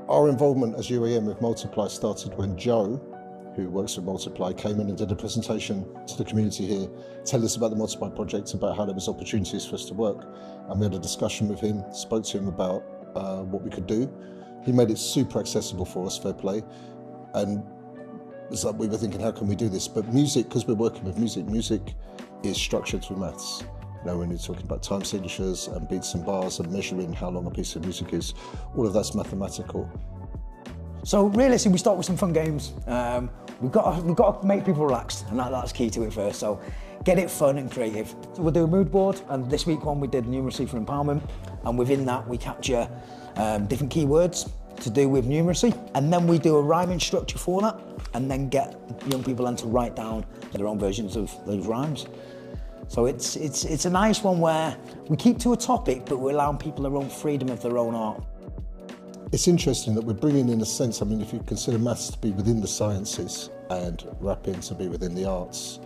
Our involvement as UAM with Multiply started when Joe, who works with Multiply, came in and did a presentation to the community here, tell us about the Multiply project, about how there was opportunities for us to work. And we had a discussion with him, spoke to him about what we could do. He made it super accessible for us, fair play. And it's like we were thinking, how can we do this? But music, because we're working with music is structured through maths. You know, when you're talking about time signatures and beats and bars and measuring how long a piece of music is, all of that's mathematical. So realistically, we start with some fun games. We've got to make people relaxed, and that's key to it first. So get it fun and creative. So we'll do a mood board, and this week we did numeracy for empowerment, and within that we capture different keywords to do with numeracy, and then we do a rhyming structure for that, and then get young people then to write down their own versions of those rhymes. So it's a nice one where we keep to a topic, but we're allowing people their own freedom of their own art. It's interesting that we're bringing in a sense, I mean, if you consider maths to be within the sciences and rapping to be within the arts,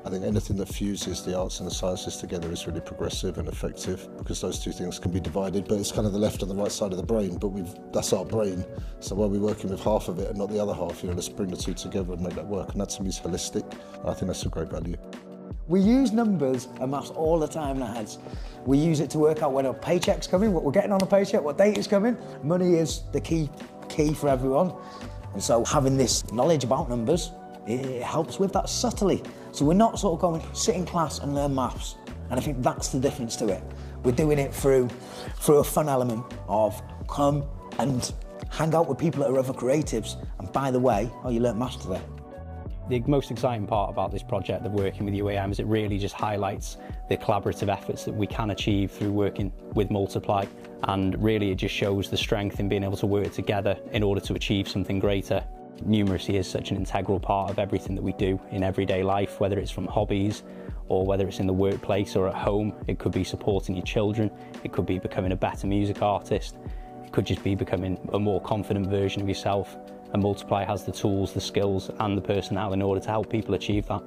I think anything that fuses the arts and the sciences together is really progressive and effective, because those two things can be divided, but it's kind of the left and the right side of the brain, but that's our brain. So while we're working with half of it and not the other half, you know, let's bring the two together and make that work. And that to me is holistic. I think that's a great value. We use numbers and maths all the time in our heads. We use it to work out when a paycheck's coming, what we're getting on a paycheck, what date is coming. Money is the key for everyone. And so having this knowledge about numbers, it helps with that subtly. So we're not sort of going, sit in class and learn maths. And I think that's the difference to it. We're doing it through a fun element of come and hang out with people that are other creatives. And by the way, oh, you learnt maths today. The most exciting part about this project of working with UAM is it really just highlights the collaborative efforts that we can achieve through working with Multiply, and really it just shows the strength in being able to work together in order to achieve something greater. Numeracy is such an integral part of everything that we do in everyday life, whether it's from hobbies or whether it's in the workplace or at home. It could be supporting your children, it could be becoming a better music artist, it could just be becoming a more confident version of yourself. And Multiply has the tools, the skills and the personnel in order to help people achieve that.